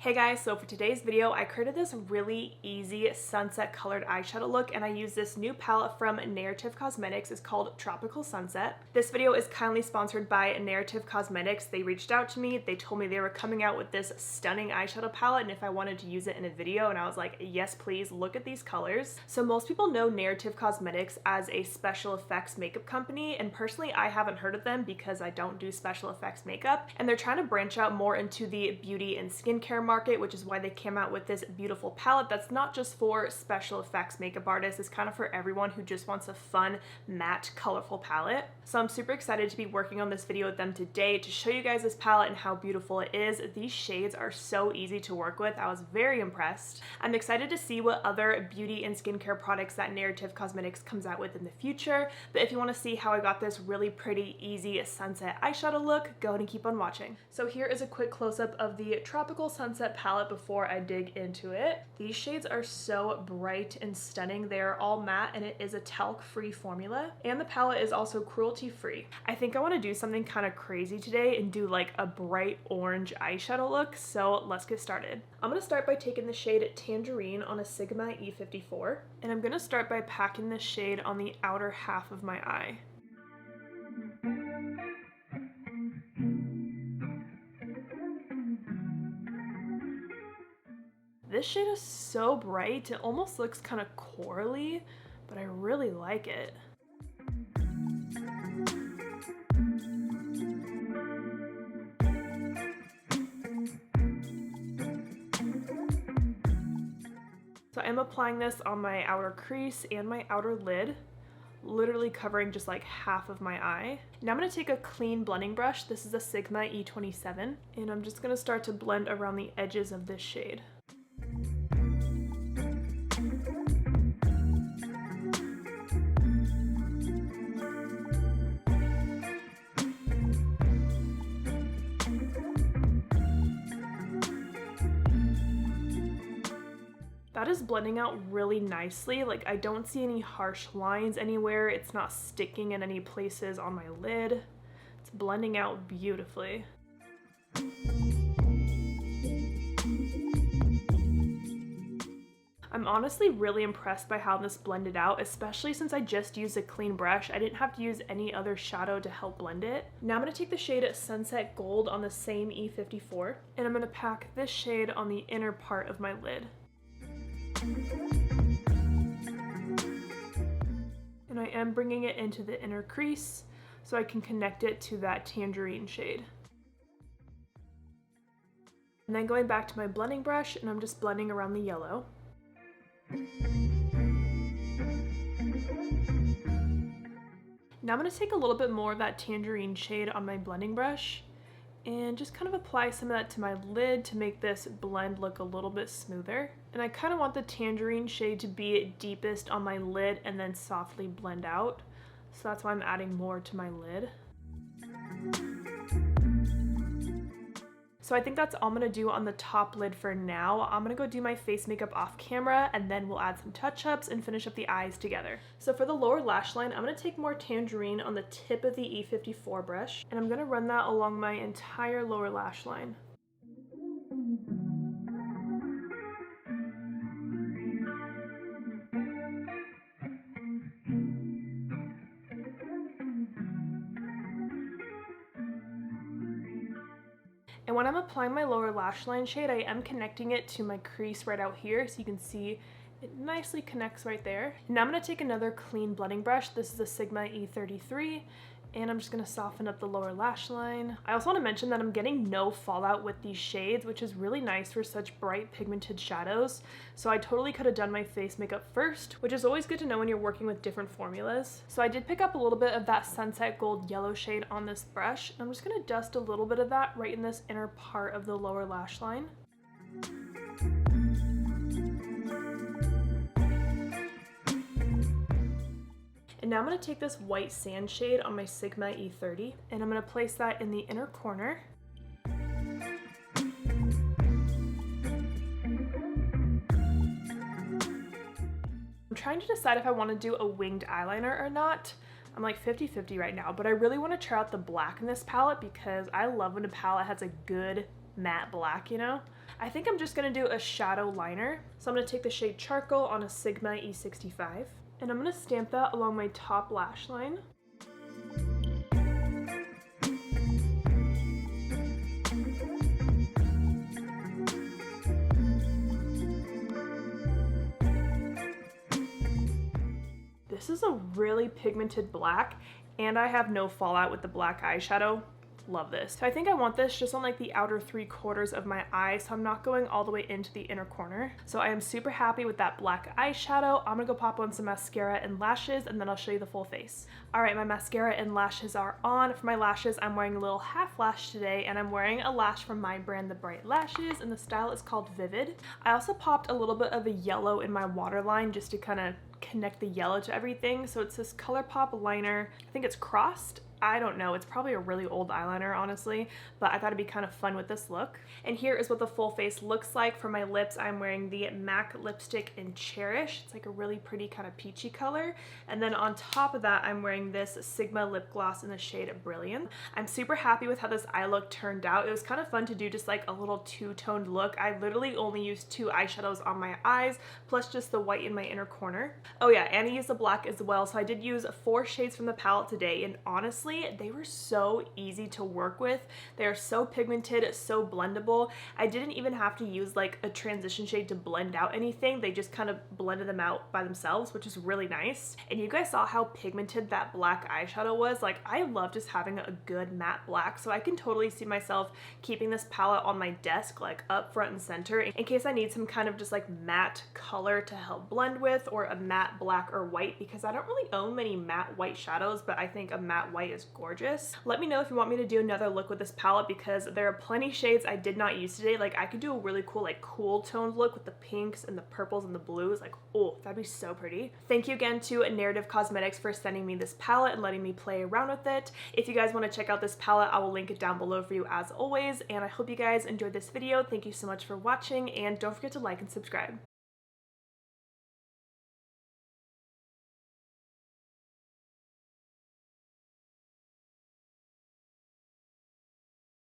Hey guys, so for today's video, I created this really easy sunset colored eyeshadow look and I use this new palette from Narrative Cosmetics. It's called Tropical Sunset. This video is kindly sponsored by Narrative Cosmetics. They reached out to me, they told me they were coming out with this stunning eyeshadow palette and if I wanted to use it in a video, and I was like, yes please, look at these colors. So most people know Narrative Cosmetics as a special effects makeup company, and personally I haven't heard of them because I don't do special effects makeup, and they're trying to branch out more into the beauty and skincare market, which is why they came out with this beautiful palette that's not just for special effects makeup artists. It's kind of for everyone who just wants a fun, matte, colorful palette. So I'm super excited to be working on this video with them today to show you guys this palette and how beautiful it is. These shades are so easy to work with. I was very impressed. I'm excited to see what other beauty and skincare products that Narrative Cosmetics comes out with in the future. But if you want to see how I got this really pretty, easy sunset eyeshadow look, go ahead and keep on watching. So here is a quick close-up of the Tropical Sunset palette before I dig into it. These shades are so bright and stunning. They are all matte and it is a talc-free formula. And the palette is also cruelty-free. I think I want to do something kind of crazy today and do like a bright orange eyeshadow look, so let's get started. I'm going to start by taking the shade Tangerine on a Sigma E54, and I'm going to start by packing this shade on the outer half of my eye. This shade is so bright, it almost looks kind of corally, but I really like it. So I'm applying this on my outer crease and my outer lid, literally covering just like half of my eye. Now I'm going to take a clean blending brush. This is a Sigma E27, and I'm just going to start to blend around the edges of this shade. That is blending out really nicely. Like, I don't see any harsh lines anywhere. It's not sticking in any places on my lid. It's blending out beautifully. I'm honestly really impressed by how this blended out, especially since I just used a clean brush. I didn't have to use any other shadow to help blend it. Now I'm going to take the shade Sunset Gold on the same E54, and I'm going to pack this shade on the inner part of my lid. And I am bringing it into the inner crease so I can connect it to that Tangerine shade. And then going back to my blending brush, and I'm just blending around the yellow. Now I'm going to take a little bit more of that Tangerine shade on my blending brush and just kind of apply some of that to my lid to make this blend look a little bit smoother. And I kind of want the Tangerine shade to be deepest on my lid and then softly blend out. So that's why I'm adding more to my lid. So I think that's all I'm going to do on the top lid for now. I'm going to go do my face makeup off camera and then we'll add some touch-ups and finish up the eyes together. So for the lower lash line, I'm going to take more Tangerine on the tip of the E54 brush, and I'm going to run that along my entire lower lash line. And when I'm applying my lower lash line shade, I am connecting it to my crease right out here, so you can see it nicely connects right there. And now I'm going to take another clean blending brush. This is a Sigma E33, and I'm just going to soften up the lower lash line. I also want to mention that I'm getting no fallout with these shades, which is really nice for such bright pigmented shadows. So I totally could have done my face makeup first, which is always good to know when you're working with different formulas. So I did pick up a little bit of that Sunset Gold yellow shade on this brush, and I'm just going to dust a little bit of that right in this inner part of the lower lash line. And now I'm going to take this white sand shade on my Sigma E30, and I'm going to place that in the inner corner. I'm trying to decide if I want to do a winged eyeliner or not. I'm like 50-50 right now, but I really want to try out the black in this palette because I love when a palette has a good matte black, you know? I think I'm just gonna do a shadow liner. So I'm gonna take the shade Charcoal on a Sigma E65, and I'm gonna stamp that along my top lash line. This is a really pigmented black, and I have no fallout with the black eyeshadow. Love this. So I think I want this just on like the outer 3/4 of my eye, so I'm not going all the way into the inner corner. So I am super happy with that black eyeshadow. I'm gonna go pop on some mascara and lashes, and then I'll show you the full face. All right, my mascara and lashes are on. For my lashes, I'm wearing a little half lash today, and I'm wearing a lash from my brand, The Bright Lashes, and the style is called Vivid. I also popped a little bit of a yellow in my waterline just to kind of connect the yellow to everything. So it's this ColourPop liner. I think it's crossed. I don't know, it's probably a really old eyeliner, honestly, but I thought it'd be kind of fun with this look. And here is what the full face looks like. For my lips, I'm wearing the MAC lipstick in Cherish. It's like a really pretty kind of peachy color. And then on top of that, I'm wearing this Sigma lip gloss in the shade Brilliant. I'm super happy with how this eye look turned out. It was kind of fun to do just like a little two-toned look. I literally only used 2 eyeshadows on my eyes, plus just the white in my inner corner. Oh yeah, and I used the black as well, so I did use 4 shades from the palette today, and honestly, they were so easy to work with. They are so pigmented, so blendable. I didn't even have to use like a transition shade to blend out anything. They just kind of blended them out by themselves, which is really nice. And you guys saw how pigmented that black eyeshadow was. Like, I love just having a good matte black, so I can totally see myself keeping this palette on my desk, like up front and center, in case I need some kind of just like matte color to help blend with, or a matte black or white, because I don't really own many matte white shadows, but I think a matte white is gorgeous. Let me know if you want me to do another look with this palette, because there are plenty shades I did not use today. Like, I could do a really cool like cool toned look with the pinks and the purples and the blues. Like, oh, that'd be so pretty. Thank you again to Narrative Cosmetics for sending me this palette and letting me play around with it. If you guys want to check out this palette, I will link it down below for you as always, and I hope you guys enjoyed this video. Thank you so much for watching, and don't forget to like and subscribe.